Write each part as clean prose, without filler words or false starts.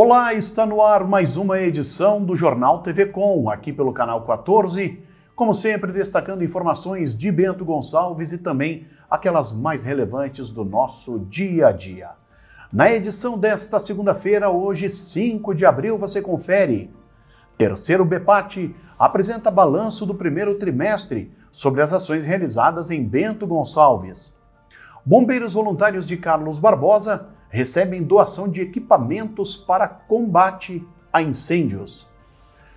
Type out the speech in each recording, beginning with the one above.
Olá, está no ar mais uma edição do Jornal TV Com, aqui pelo canal 14, como sempre destacando informações de Bento Gonçalves e também aquelas mais relevantes do nosso dia a dia. Na edição desta segunda-feira, hoje 5 de abril, você confere. Terceiro BPAT apresenta balanço do primeiro trimestre sobre as ações realizadas em Bento Gonçalves. Bombeiros voluntários de Carlos Barbosa recebem doação de equipamentos para combate a incêndios.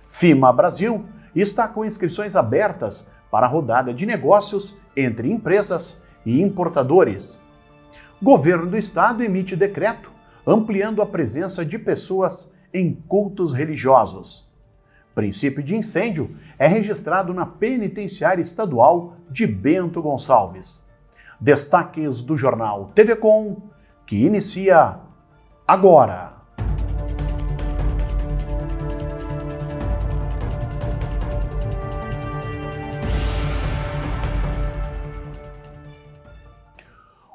FIMA Brasil está com inscrições abertas para a rodada de negócios entre empresas e importadores. Governo do Estado emite decreto ampliando a presença de pessoas em cultos religiosos. Princípio de incêndio é registrado na Penitenciária Estadual de Bento Gonçalves. Destaques do jornal TV Com, que inicia agora.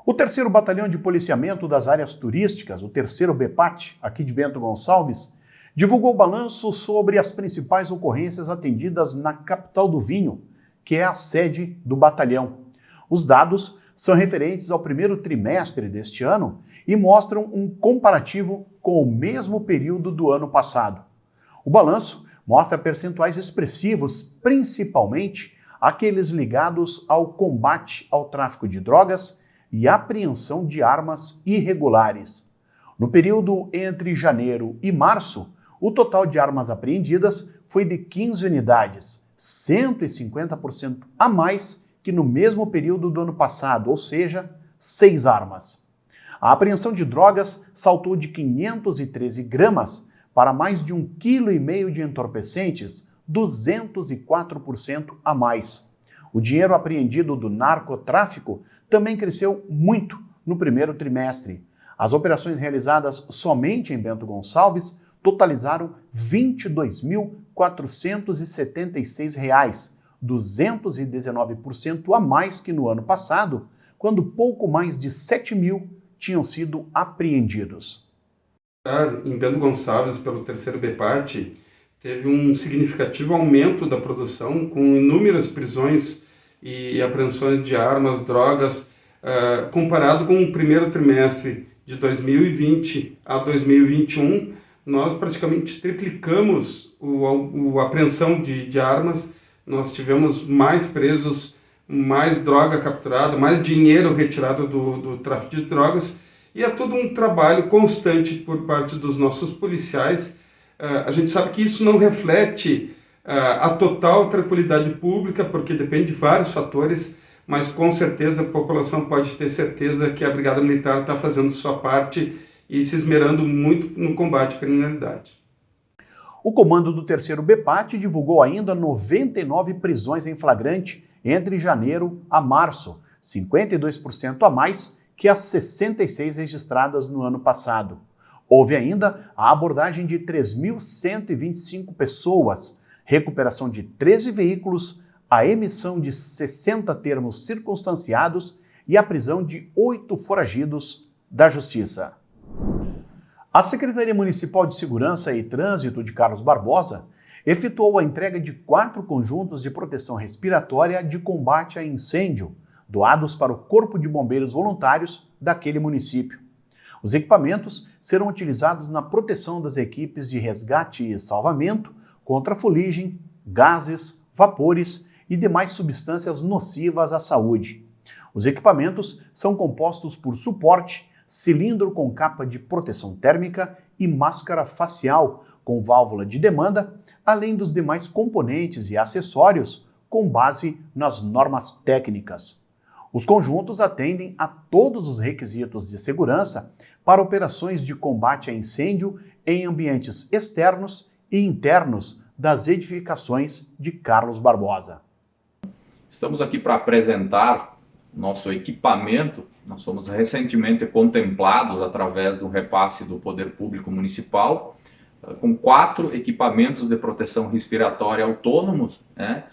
O terceiro Batalhão de Policiamento das Áreas Turísticas, o terceiro BPAT, aqui de Bento Gonçalves, divulgou balanço sobre as principais ocorrências atendidas na capital do vinho, que é a sede do batalhão. Os dados são referentes ao primeiro trimestre deste ano e mostram um comparativo com o mesmo período do ano passado. O balanço mostra percentuais expressivos, principalmente aqueles ligados ao combate ao tráfico de drogas e apreensão de armas irregulares. No período entre janeiro e março, o total de armas apreendidas foi de 15 unidades, 150% a mais que no mesmo período do ano passado, ou seja, 6 armas. A apreensão de drogas saltou de 513 gramas para mais de 1,5 kg de entorpecentes, 204% a mais. O dinheiro apreendido do narcotráfico também cresceu muito no primeiro trimestre. As operações realizadas somente em Bento Gonçalves totalizaram R$ 22.476, 219% a mais que no ano passado, quando pouco mais de 7 mil tinham sido apreendidos. Em Bento Gonçalves, pelo terceiro BPAT, teve um significativo aumento da produção, com inúmeras prisões e apreensões de armas, drogas, comparado com o primeiro trimestre de 2020 a 2021, nós praticamente triplicamos a apreensão de armas. Nós tivemos mais presos, mais droga capturada, mais dinheiro retirado do tráfico de drogas, e é todo um trabalho constante por parte dos nossos policiais. A gente sabe que isso não reflete a total tranquilidade pública, porque depende de vários fatores, mas com certeza a população pode ter certeza que a Brigada Militar está fazendo sua parte e se esmerando muito no combate à criminalidade. O comando do terceiro BPAT divulgou ainda 99 prisões em flagrante entre janeiro a março, 52% a mais que as 66 registradas no ano passado. Houve ainda a abordagem de 3.125 pessoas, recuperação de 13 veículos, a emissão de 60 termos circunstanciados e a prisão de 8 foragidos da Justiça. A Secretaria Municipal de Segurança e Trânsito de Carlos Barbosa efetuou a entrega de 4 conjuntos de proteção respiratória de combate a incêndio, doados para o Corpo de Bombeiros Voluntários daquele município. Os equipamentos serão utilizados na proteção das equipes de resgate e salvamento contra fuligem, gases, vapores e demais substâncias nocivas à saúde. Os equipamentos são compostos por suporte, cilindro com capa de proteção térmica e máscara facial com válvula de demanda, além dos demais componentes e acessórios com base nas normas técnicas. Os conjuntos atendem a todos os requisitos de segurança para operações de combate a incêndio em ambientes externos e internos das edificações de Carlos Barbosa. Estamos aqui para apresentar nosso equipamento. Nós fomos recentemente contemplados através do repasse do Poder Público Municipal com 4 equipamentos de proteção respiratória autônomos, né?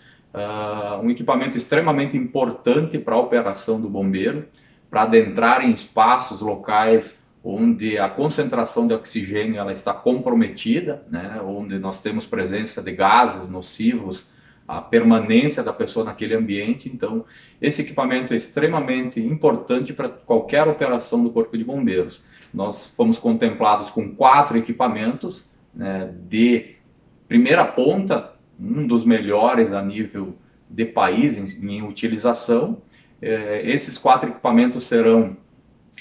Um equipamento extremamente importante para a operação do bombeiro, para adentrar em espaços, locais onde a concentração de oxigênio ela está comprometida, né, onde nós temos presença de gases nocivos, a permanência da pessoa naquele ambiente. Então, esse equipamento é extremamente importante para qualquer operação do Corpo de Bombeiros. Nós fomos contemplados com 4 equipamentos, né, de primeira ponta, um dos melhores a nível de país em utilização. Esses 4 equipamentos serão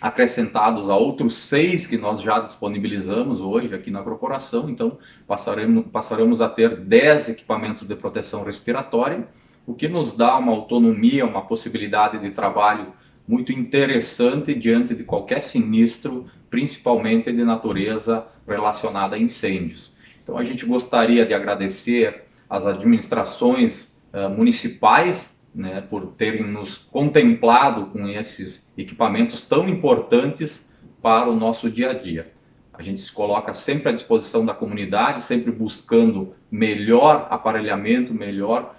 acrescentados a outros 6 que nós já disponibilizamos hoje aqui na corporação. Então passaremos a ter 10 equipamentos de proteção respiratória, o que nos dá uma autonomia, uma possibilidade de trabalho muito interessante diante de qualquer sinistro, principalmente de natureza relacionada a incêndios. Então a gente gostaria de agradecer às administrações municipais, né, por terem nos contemplado com esses equipamentos tão importantes para o nosso dia a dia. A gente se coloca sempre à disposição da comunidade, sempre buscando melhor aparelhamento, melhor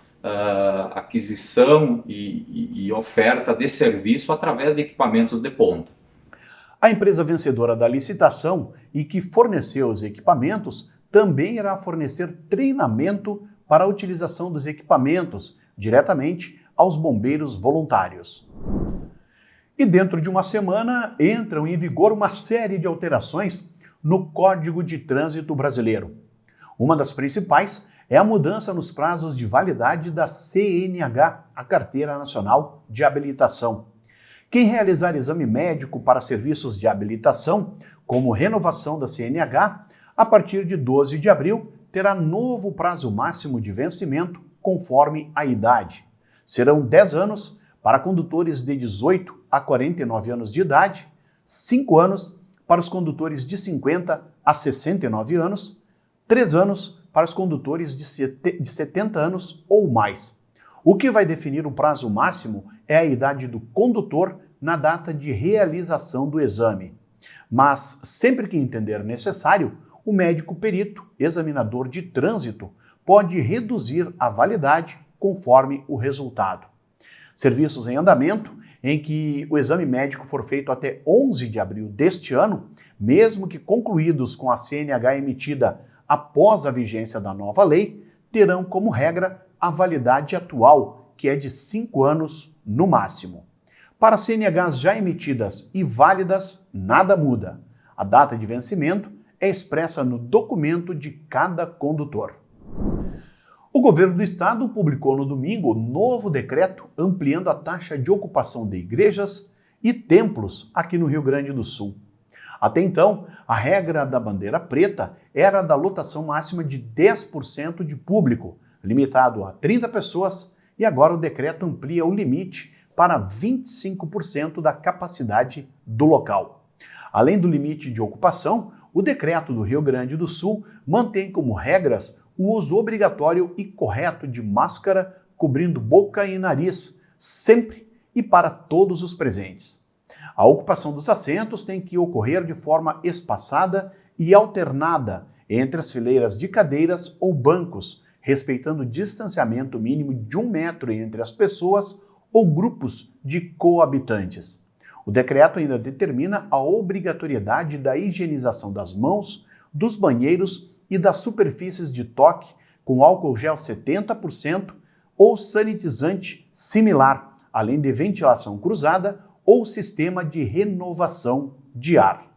aquisição e oferta de serviço através de equipamentos de ponta. A empresa vencedora da licitação e que forneceu os equipamentos também irá fornecer treinamento para a utilização dos equipamentos diretamente aos bombeiros voluntários. E dentro de uma semana entram em vigor uma série de alterações no Código de Trânsito Brasileiro. Uma das principais é a mudança nos prazos de validade da CNH, a Carteira Nacional de Habilitação. Quem realizar exame médico para serviços de habilitação, como renovação da CNH, a partir de 12 de abril, terá novo prazo máximo de vencimento conforme a idade. Serão 10 anos para condutores de 18 a 49 anos de idade, 5 anos para os condutores de 50 a 69 anos, 3 anos para os condutores de 70 anos ou mais. O que vai definir o prazo máximo é a idade do condutor na data de realização do exame. Mas, sempre que entender necessário, o médico perito, examinador de trânsito, pode reduzir a validade conforme o resultado. Serviços em andamento, em que o exame médico for feito até 11 de abril deste ano, mesmo que concluídos com a CNH emitida após a vigência da nova lei, terão como regra a validade atual, que é de 5 anos no máximo. Para CNHs já emitidas e válidas, nada muda. A data de vencimento é expressa no documento de cada condutor. O governo do estado publicou no domingo novo decreto ampliando a taxa de ocupação de igrejas e templos aqui no Rio Grande do Sul. Até então, a regra da bandeira preta era da lotação máxima de 10% de público, limitado a 30 pessoas, e agora o decreto amplia o limite para 25% da capacidade do local. Além do limite de ocupação, o decreto do Rio Grande do Sul mantém como regras o uso obrigatório e correto de máscara cobrindo boca e nariz, sempre e para todos os presentes. A ocupação dos assentos tem que ocorrer de forma espaçada e alternada entre as fileiras de cadeiras ou bancos, respeitando o distanciamento mínimo de 1 metro entre as pessoas ou grupos de coabitantes. O decreto ainda determina a obrigatoriedade da higienização das mãos, dos banheiros e das superfícies de toque com álcool gel 70% ou sanitizante similar, além de ventilação cruzada ou sistema de renovação de ar.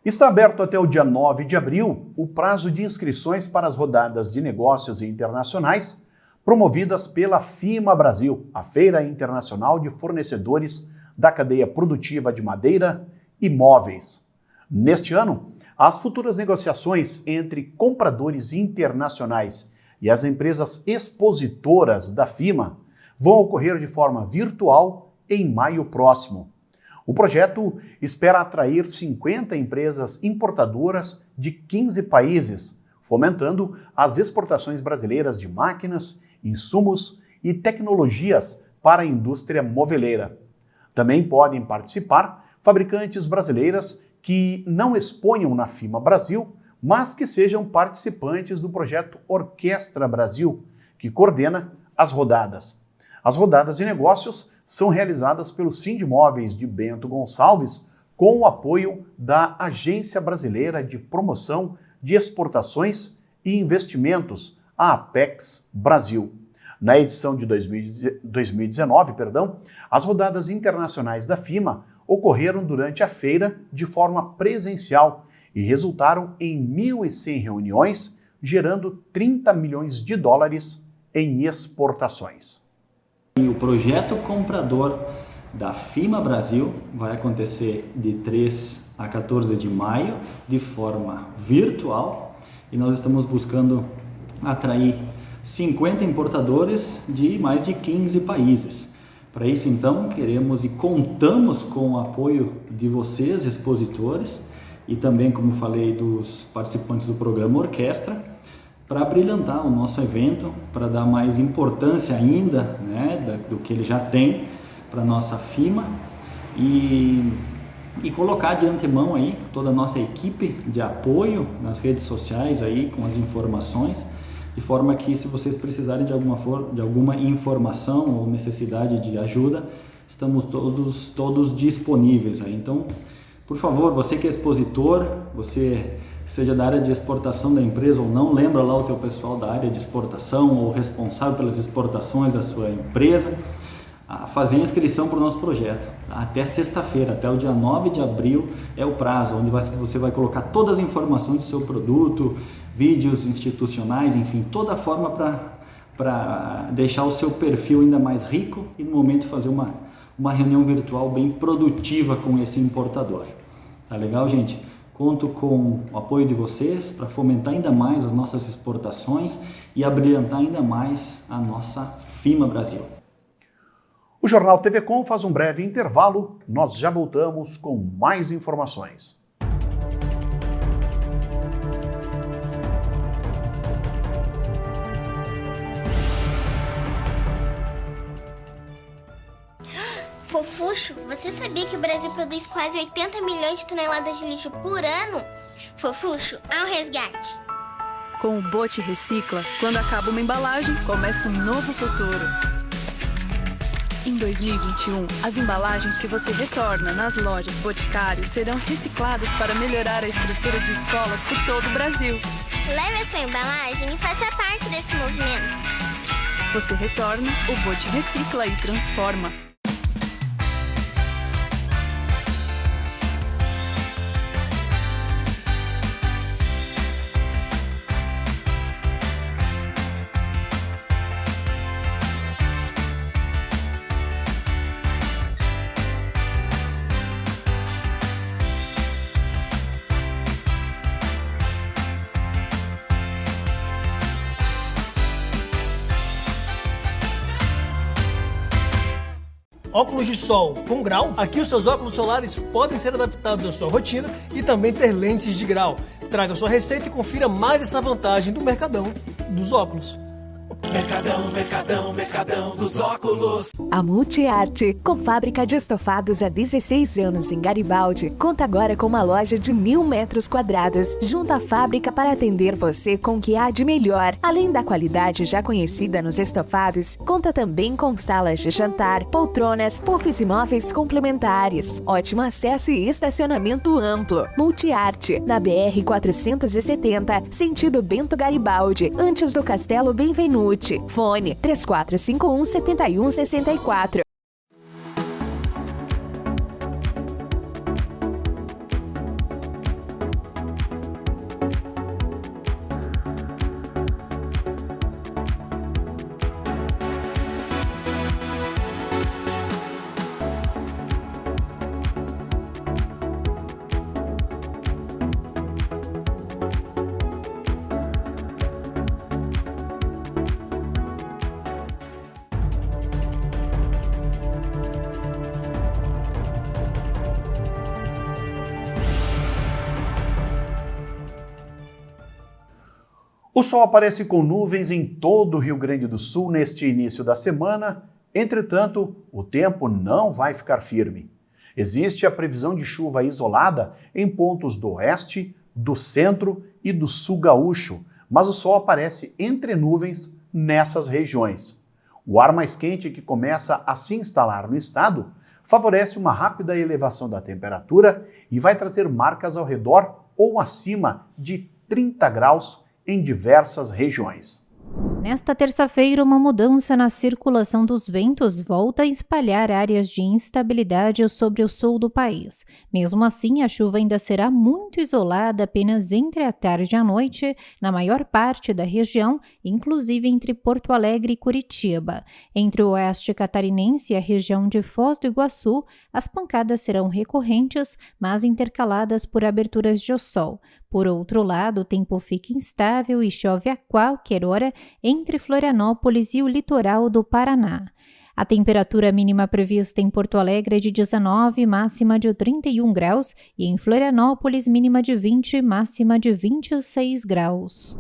Está aberto até o dia 9 de abril o prazo de inscrições para as rodadas de negócios internacionais promovidas pela FIMA Brasil, a Feira Internacional de Fornecedores da Cadeia Produtiva de Madeira e Móveis. Neste ano, as futuras negociações entre compradores internacionais e as empresas expositoras da FIMA vão ocorrer de forma virtual em maio próximo. O projeto espera atrair 50 empresas importadoras de 15 países, fomentando as exportações brasileiras de máquinas, insumos e tecnologias para a indústria moveleira. Também podem participar fabricantes brasileiras que não exponham na FIMA Brasil, mas que sejam participantes do projeto Orquestra Brasil, que coordena as rodadas. As rodadas de negócios são realizadas pelos Findimóveis de Bento Gonçalves, com o apoio da Agência Brasileira de Promoção de Exportações e Investimentos, a Apex Brasil. Na edição de 2019, as rodadas internacionais da FIMA ocorreram durante a feira de forma presencial e resultaram em 1.100 reuniões, gerando 30 milhões de dólares em exportações. O projeto comprador da FIMA Brasil vai acontecer de 3 a 14 de maio de forma virtual e nós estamos buscando atrair 50 importadores de mais de 15 países. Para isso, então, queremos e contamos com o apoio de vocês, expositores, e também, como falei, dos participantes do programa Orquestra, para brilhantar o nosso evento, para dar mais importância ainda, né, do que ele já tem para a nossa FIMA e colocar de antemão aí toda a nossa equipe de apoio nas redes sociais aí com as informações, de forma que se vocês precisarem de alguma informação ou necessidade de ajuda, estamos todos disponíveis aí. Então, por favor, você que é expositor, você seja da área de exportação da empresa ou não, lembra lá o teu pessoal da área de exportação ou responsável pelas exportações da sua empresa, a fazer a inscrição para o nosso projeto. Até sexta-feira, até o dia 9 de abril é o prazo, onde você vai colocar todas as informações do seu produto, vídeos institucionais, enfim, toda a forma para deixar o seu perfil ainda mais rico e no momento fazer uma reunião virtual bem produtiva com esse importador. Tá legal, gente? Conto com o apoio de vocês para fomentar ainda mais as nossas exportações e abrilhantar ainda mais a nossa FIMA Brasil. O Jornal TV Com faz um breve intervalo, nós já voltamos com mais informações. Fofuxo, você sabia que o Brasil produz quase 80 milhões de toneladas de lixo por ano? Fofuxo, ao resgate! Com o Bote Recicla, quando acaba uma embalagem, começa um novo futuro. Em 2021, as embalagens que você retorna nas lojas Boticário serão recicladas para melhorar a estrutura de escolas por todo o Brasil. Leve a sua embalagem e faça parte desse movimento. Você retorna, o Bote recicla e transforma. Óculos de sol com grau? Aqui os seus óculos solares podem ser adaptados à sua rotina e também ter lentes de grau. Traga sua receita e confira mais essa vantagem do Mercadão dos óculos. Mercadão dos óculos. A Multiarte, com fábrica de estofados há 16 anos em Garibaldi, conta agora com uma loja de 1.000 metros quadrados, junto à fábrica para atender você com o que há de melhor. Além da qualidade já conhecida nos estofados, conta também com salas de jantar, poltronas, puffs e móveis complementares, ótimo acesso e estacionamento amplo. Multiarte, na BR 470, sentido Bento Garibaldi, antes do Castelo Benvenuti. Fone 3451-7164. O sol aparece com nuvens em todo o Rio Grande do Sul neste início da semana, entretanto, o tempo não vai ficar firme. Existe a previsão de chuva isolada em pontos do oeste, do centro e do sul gaúcho, mas o sol aparece entre nuvens nessas regiões. O ar mais quente que começa a se instalar no estado favorece uma rápida elevação da temperatura e vai trazer marcas ao redor ou acima de 30 graus em diversas regiões. Nesta terça-feira, uma mudança na circulação dos ventos volta a espalhar áreas de instabilidade sobre o sul do país. Mesmo assim, a chuva ainda será muito isolada apenas entre a tarde e a noite, na maior parte da região, inclusive entre Porto Alegre e Curitiba. Entre o oeste catarinense e a região de Foz do Iguaçu, as pancadas serão recorrentes, mas intercaladas por aberturas de sol. Por outro lado, o tempo fica instável e chove a qualquer hora entre Florianópolis e o litoral do Paraná. A temperatura mínima prevista em Porto Alegre é de 19, máxima de 31 graus, e em Florianópolis, mínima de 20, máxima de 26 graus.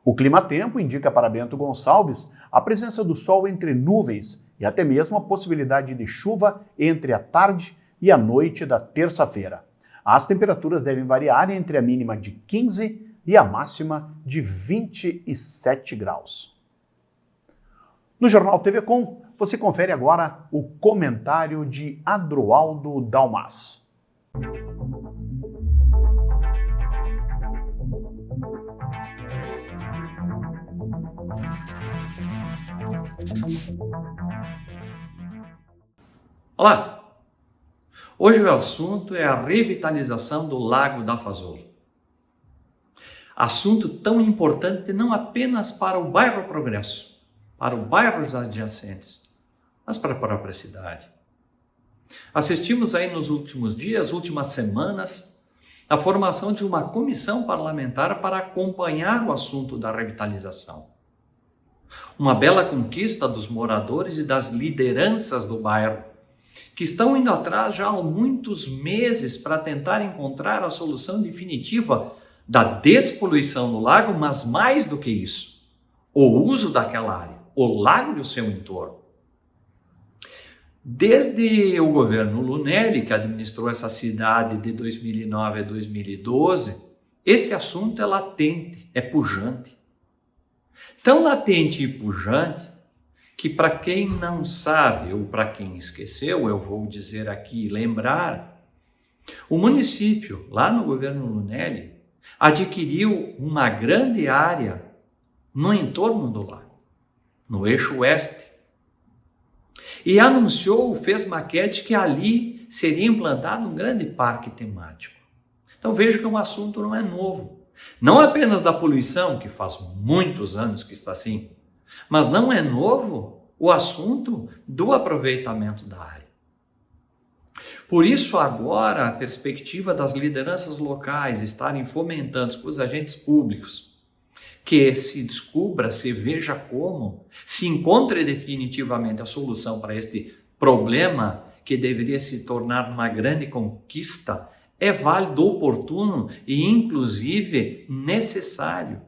O clima-tempo indica para Bento Gonçalves a presença do sol entre nuvens e até mesmo a possibilidade de chuva entre a tarde e a noite da terça-feira. As temperaturas devem variar entre a mínima de 15 e a máxima de 27 graus. No Jornal TV Com, você confere agora o comentário de Adroaldo Dalmas. Olá! Hoje o assunto é a revitalização do Lago da Fazula. Assunto tão importante não apenas para o bairro Progresso, para os bairros adjacentes, mas para a própria cidade. Assistimos aí nos últimos dias, últimas semanas, a formação de uma comissão parlamentar para acompanhar o assunto da revitalização. Uma bela conquista dos moradores e das lideranças do bairro, que estão indo atrás já há muitos meses para tentar encontrar a solução definitiva da despoluição do lago, mas mais do que isso, o uso daquela área, o lago e o seu entorno. Desde o governo Lunelli, que administrou essa cidade de 2009 a 2012, esse assunto é latente, é pujante. Tão latente e pujante que, para quem não sabe ou para quem esqueceu, eu vou dizer aqui, lembrar, o município, lá no governo Lunelli, adquiriu uma grande área no entorno do lago, no eixo oeste, e anunciou, fez maquete que ali seria implantado um grande parque temático. Então veja que o assunto não é novo, não apenas da poluição, que faz muitos anos que está assim, mas não é novo o assunto do aproveitamento da área. Por isso, agora, a perspectiva das lideranças locais estarem fomentando com os agentes públicos que se descubra, se veja como, se encontre definitivamente a solução para este problema que deveria se tornar uma grande conquista, é válido, oportuno e, inclusive, necessário.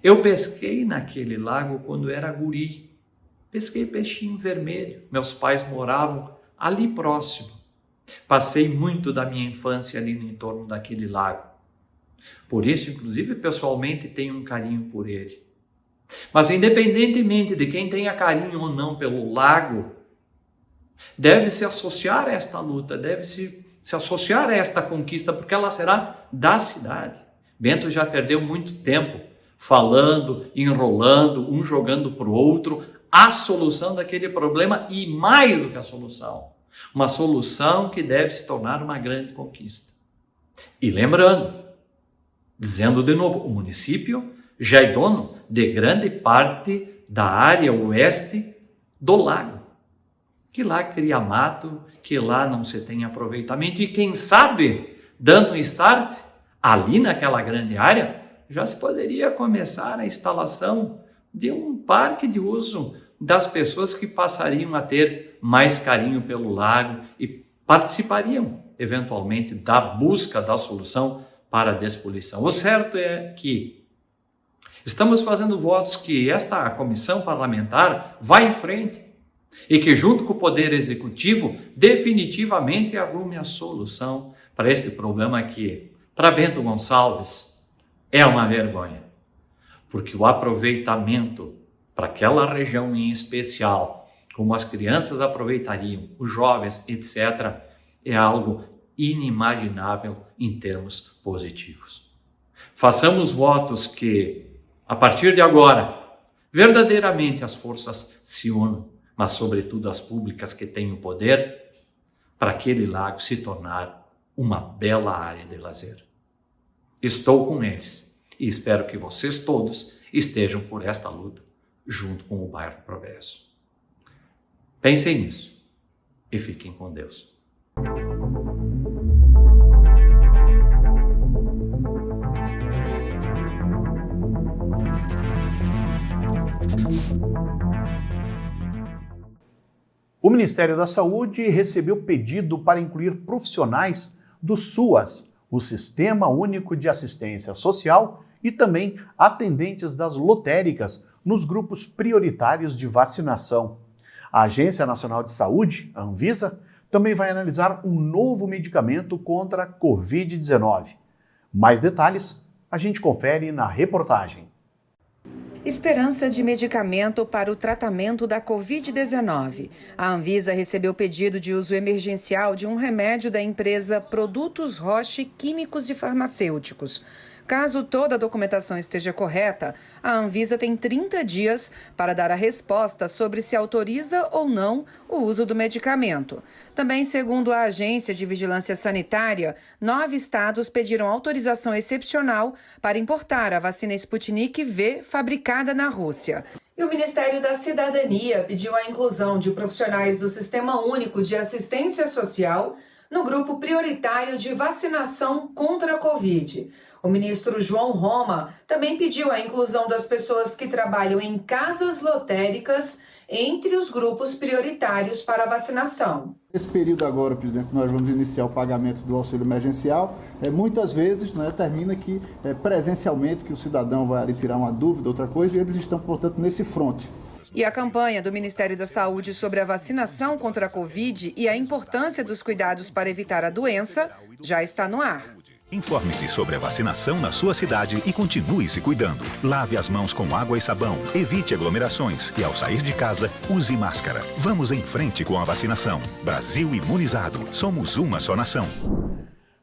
Eu pesquei naquele lago quando era guri. Pesquei peixinho vermelho. Meus pais moravam ali próximo. Passei muito da minha infância ali no entorno daquele lago. Por isso, inclusive, pessoalmente tenho um carinho por ele. Mas independentemente de quem tenha carinho ou não pelo lago, deve se associar a esta luta, deve se associar a esta conquista, porque ela será da cidade. Bento já perdeu muito tempo falando, enrolando, um jogando para o outro, a solução daquele problema e mais do que a solução. Uma solução que deve se tornar uma grande conquista. E lembrando, dizendo de novo, o município já é dono de grande parte da área oeste do lago. Que lá cria mato, que lá não se tem aproveitamento e quem sabe, dando um start ali naquela grande área, já se poderia começar a instalação de um parque de uso das pessoas que passariam a ter mais carinho pelo lago e participariam, eventualmente, da busca da solução para a despoluição. O certo é que estamos fazendo votos que esta comissão parlamentar vá em frente e que, junto com o Poder Executivo, definitivamente arrume a solução para esse problema que, para Bento Gonçalves, é uma vergonha, porque o aproveitamento para aquela região em especial como as crianças aproveitariam, os jovens, etc., é algo inimaginável em termos positivos. Façamos votos que, a partir de agora, verdadeiramente as forças se unam, mas sobretudo as públicas que têm o poder, para aquele lago se tornar uma bela área de lazer. Estou com eles e espero que vocês todos estejam por esta luta, junto com o bairro Progresso. Pensem nisso e fiquem com Deus. O Ministério da Saúde recebeu pedido para incluir profissionais do SUAS, o Sistema Único de Assistência Social, e também atendentes das lotéricas nos grupos prioritários de vacinação. A Agência Nacional de Saúde, a Anvisa, também vai analisar um novo medicamento contra a Covid-19. Mais detalhes a gente confere na reportagem. Esperança de medicamento para o tratamento da Covid-19. A Anvisa recebeu pedido de uso emergencial de um remédio da empresa Produtos Roche Químicos e Farmacêuticos. Caso toda a documentação esteja correta, a Anvisa tem 30 dias para dar a resposta sobre se autoriza ou não o uso do medicamento. Também, segundo a Agência de Vigilância Sanitária, 9 estados pediram autorização excepcional para importar a vacina Sputnik V fabricada na Rússia. E o Ministério da Cidadania pediu a inclusão de profissionais do Sistema Único de Assistência Social no grupo prioritário de vacinação contra a Covid. O ministro João Roma também pediu a inclusão das pessoas que trabalham em casas lotéricas entre os grupos prioritários para a vacinação. Nesse período agora, presidente, nós vamos iniciar o pagamento do auxílio emergencial. Muitas vezes termina que presencialmente que o cidadão vai ali tirar uma dúvida, outra coisa, e eles estão, portanto, nesse fronte. E a campanha do Ministério da Saúde sobre a vacinação contra a Covid e a importância dos cuidados para evitar a doença já está no ar. Informe-se sobre a vacinação na sua cidade e continue se cuidando. Lave as mãos com água e sabão, evite aglomerações e, ao sair de casa, use máscara. Vamos em frente com a vacinação. Brasil imunizado. Somos uma só nação.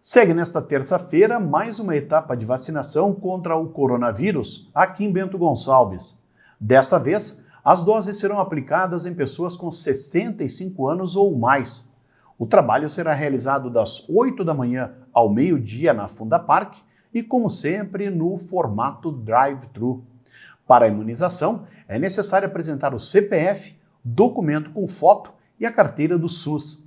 Segue nesta terça-feira mais uma etapa de vacinação contra o coronavírus aqui em Bento Gonçalves. Desta vez, as doses serão aplicadas em pessoas com 65 anos ou mais. O trabalho será realizado das 8 da manhã ao meio-dia na Fundapark e, como sempre, no formato drive-thru. Para a imunização, é necessário apresentar o CPF, documento com foto e a carteira do SUS.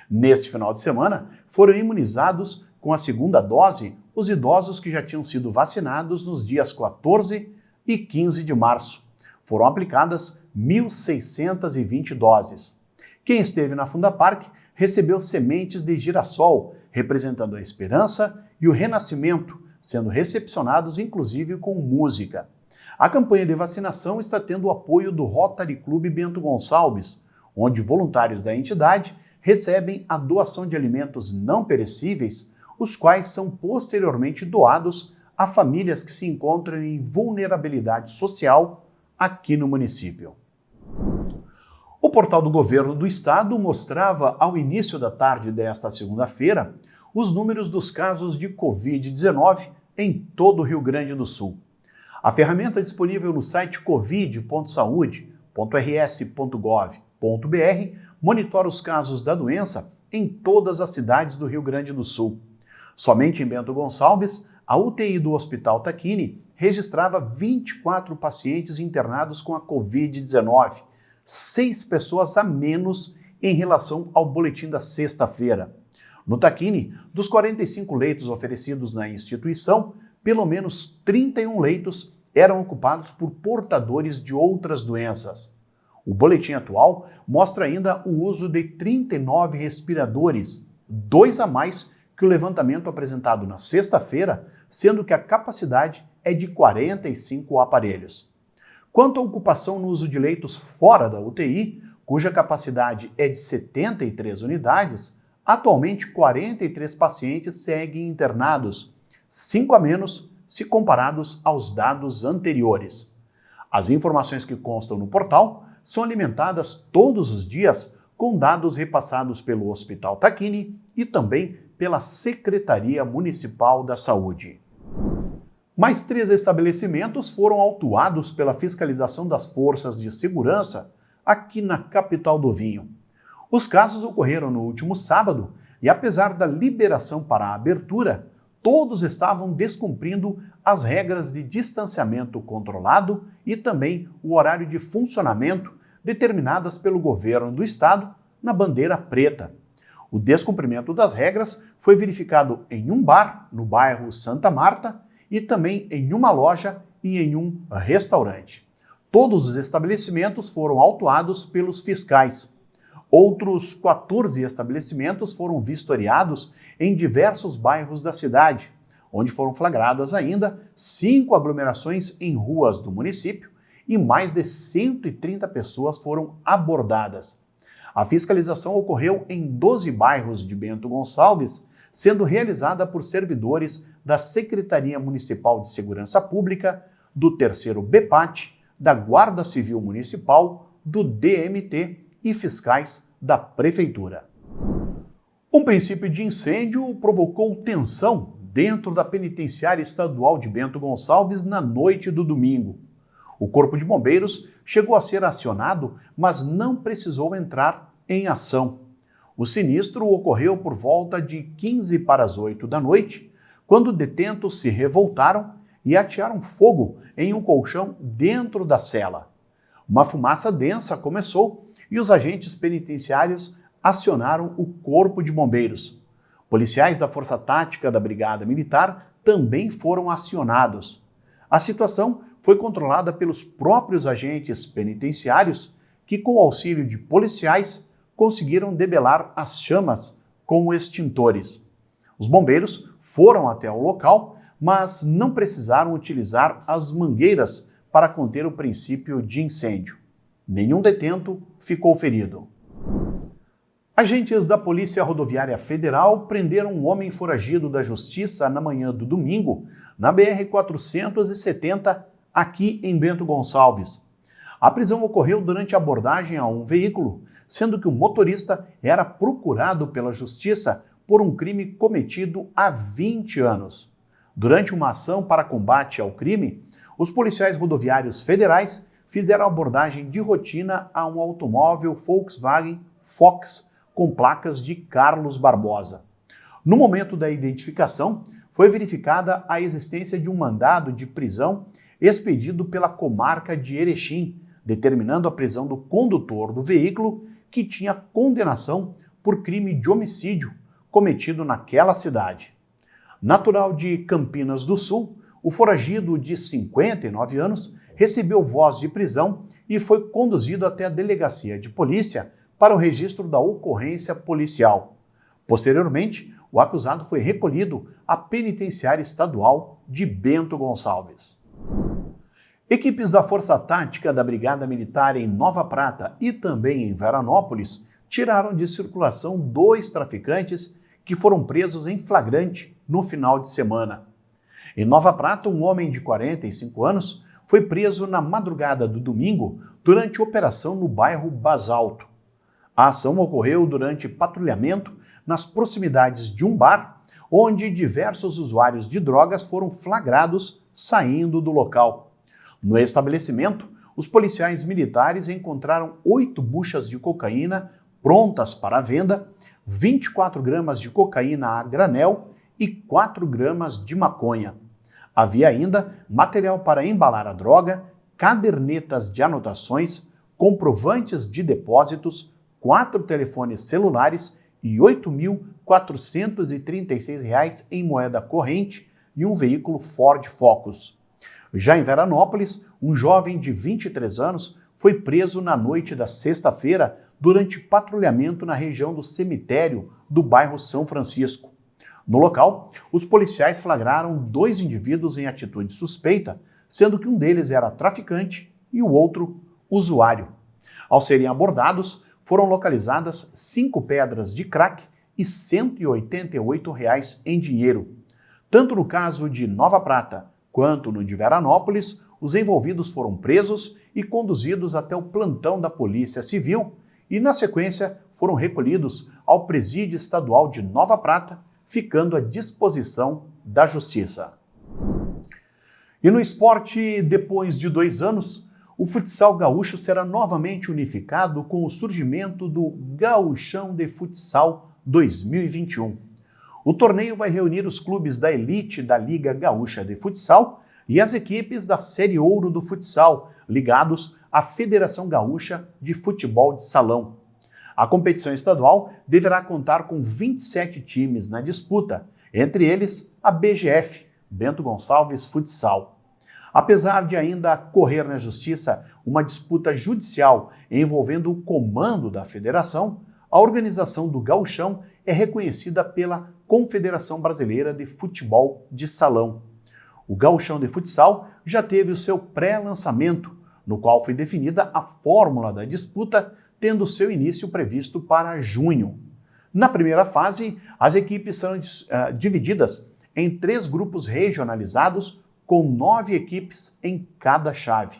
Neste final de semana, foram imunizados com a segunda dose os idosos que já tinham sido vacinados nos dias 14 e 15 de março. Foram aplicadas 1.620 doses. Quem esteve na Fundapark recebeu sementes de girassol, representando a esperança e o renascimento, sendo recepcionados inclusive com música. A campanha de vacinação está tendo o apoio do Rotary Clube Bento Gonçalves, onde voluntários da entidade recebem a doação de alimentos não perecíveis, os quais são posteriormente doados a famílias que se encontram em vulnerabilidade social aqui no município. O portal do Governo do Estado mostrava, ao início da tarde desta segunda-feira, os números dos casos de Covid-19 em todo o Rio Grande do Sul. A ferramenta é disponível no site covid.saude.rs.gov.br monitora os casos da doença em todas as cidades do Rio Grande do Sul. Somente em Bento Gonçalves, a UTI do Hospital Tacchini registrava 24 pacientes internados com a Covid-19, 6 pessoas a menos em relação ao boletim da sexta-feira. No Tacchini, dos 45 leitos oferecidos na instituição, pelo menos 31 leitos eram ocupados por portadores de outras doenças. O boletim atual mostra ainda o uso de 39 respiradores, 2 a mais que o levantamento apresentado na sexta-feira, sendo que a capacidade é de 45 aparelhos. Quanto à ocupação no uso de leitos fora da UTI, cuja capacidade é de 73 unidades, atualmente 43 pacientes seguem internados, 5 a menos se comparados aos dados anteriores. As informações que constam no portal são alimentadas todos os dias com dados repassados pelo Hospital Tacchini e também pela Secretaria Municipal da Saúde. Mais 3 estabelecimentos foram autuados pela fiscalização das forças de segurança aqui na capital do vinho. Os casos ocorreram no último sábado e, apesar da liberação para a abertura, todos estavam descumprindo as regras de distanciamento controlado e também o horário de funcionamento determinadas pelo governo do estado na bandeira preta. O descumprimento das regras foi verificado em um bar no bairro Santa Marta e também em uma loja e em um restaurante. Todos os estabelecimentos foram autuados pelos fiscais. Outros 14 estabelecimentos foram vistoriados em diversos bairros da cidade, onde foram flagradas ainda 5 aglomerações em ruas do município e mais de 130 pessoas foram abordadas. A fiscalização ocorreu em 12 bairros de Bento Gonçalves, sendo realizada por servidores da Secretaria Municipal de Segurança Pública, do 3º BPAT, da Guarda Civil Municipal, do DMT e fiscais da Prefeitura. Um princípio de incêndio provocou tensão dentro da Penitenciária Estadual de Bento Gonçalves na noite do domingo. O Corpo de Bombeiros chegou a ser acionado, mas não precisou entrar em ação. O sinistro ocorreu por volta de 15 para as 8 da noite, quando detentos se revoltaram e atearam fogo em um colchão dentro da cela. Uma fumaça densa começou e os agentes penitenciários acionaram o Corpo de Bombeiros. Policiais da Força Tática da Brigada Militar também foram acionados. A situação foi controlada pelos próprios agentes penitenciários que, com o auxílio de policiais, conseguiram debelar as chamas com extintores. Os bombeiros foram até o local, mas não precisaram utilizar as mangueiras para conter o princípio de incêndio. Nenhum detento ficou ferido. Agentes da Polícia Rodoviária Federal prenderam um homem foragido da Justiça na manhã do domingo, na BR-470, aqui em Bento Gonçalves. A prisão ocorreu durante a abordagem a um veículo, sendo que o motorista era procurado pela Justiça por um crime cometido há 20 anos. Durante uma ação para combate ao crime, os policiais rodoviários federais fizeram abordagem de rotina a um automóvel Volkswagen Fox com placas de Carlos Barbosa. No momento da identificação, foi verificada a existência de um mandado de prisão expedido pela comarca de Erechim, determinando a prisão do condutor do veículo que tinha condenação por crime de homicídio cometido naquela cidade. Natural de Campinas do Sul, o foragido de 59 anos recebeu voz de prisão e foi conduzido até a delegacia de polícia para o registro da ocorrência policial. Posteriormente, o acusado foi recolhido à Penitenciária Estadual de Bento Gonçalves. Equipes da Força Tática da Brigada Militar em Nova Prata e também em Veranópolis tiraram de circulação 2 traficantes que foram presos em flagrante no final de semana. Em Nova Prata, um homem de 45 anos foi preso na madrugada do domingo durante operação no bairro Basalto. A ação ocorreu durante patrulhamento nas proximidades de um bar, onde diversos usuários de drogas foram flagrados saindo do local. No estabelecimento, os policiais militares encontraram 8 buchas de cocaína prontas para a venda, 24 gramas de cocaína a granel e 4 gramas de maconha. Havia ainda material para embalar a droga, cadernetas de anotações, comprovantes de depósitos, 4 telefones celulares e R$ 8.436 em moeda corrente e um veículo Ford Focus. Já em Veranópolis, um jovem de 23 anos foi preso na noite da sexta-feira durante patrulhamento na região do cemitério do bairro São Francisco. No local, os policiais flagraram 2 indivíduos em atitude suspeita, sendo que um deles era traficante e o outro usuário. Ao serem abordados, foram localizadas 5 pedras de crack e R$ 188 em dinheiro. Tanto no caso de Nova Prata quanto no de Veranópolis, os envolvidos foram presos e conduzidos até o plantão da Polícia Civil e, na sequência, foram recolhidos ao Presídio Estadual de Nova Prata, ficando à disposição da Justiça. E no esporte, depois de 2 anos, o futsal gaúcho será novamente unificado com o surgimento do Gauchão de Futsal 2021. O torneio vai reunir os clubes da elite da Liga Gaúcha de Futsal e as equipes da Série Ouro do Futsal, ligados à Federação Gaúcha de Futebol de Salão. A competição estadual deverá contar com 27 times na disputa, entre eles a BGF, Bento Gonçalves Futsal. Apesar de ainda correr na justiça uma disputa judicial envolvendo o comando da federação, a organização do Gauchão é reconhecida pela Confederação Brasileira de Futebol de Salão. O Gauchão de Futsal já teve o seu pré-lançamento, no qual foi definida a fórmula da disputa, tendo seu início previsto para junho. Na primeira fase, as equipes serão divididas em 3 grupos regionalizados, com 9 equipes em cada chave.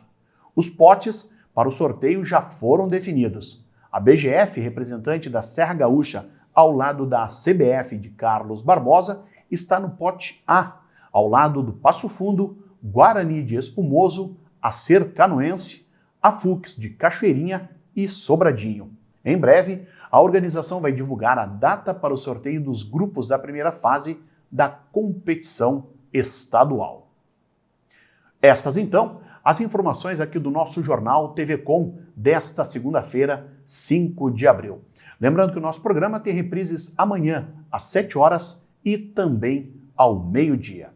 Os potes para o sorteio já foram definidos. A BGF, representante da Serra Gaúcha, ao lado da CBF de Carlos Barbosa, está no pote A, ao lado do Passo Fundo, Guarani de Espumoso, Acer Canoense, a Fux de Cachoeirinha e Sobradinho. Em breve, a organização vai divulgar a data para o sorteio dos grupos da primeira fase da competição estadual. Estas, então, as informações aqui do nosso jornal TV Com desta segunda-feira, 5 de abril. Lembrando que o nosso programa tem reprises amanhã, às 7 horas e também ao meio-dia.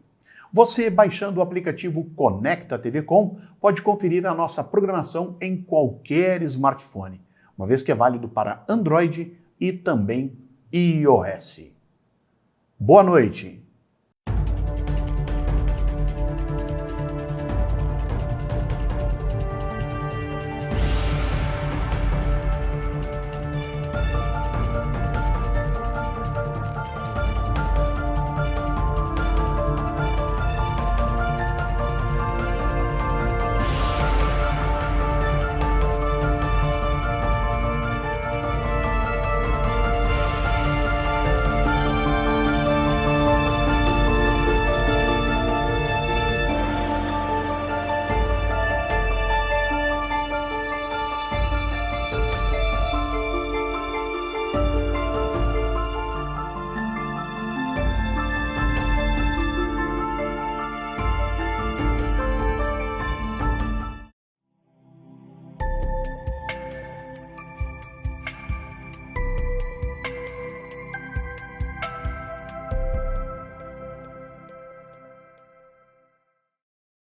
Você, baixando o aplicativo Conecta TV Com, pode conferir a nossa programação em qualquer smartphone, uma vez que é válido para Android e também iOS. Boa noite!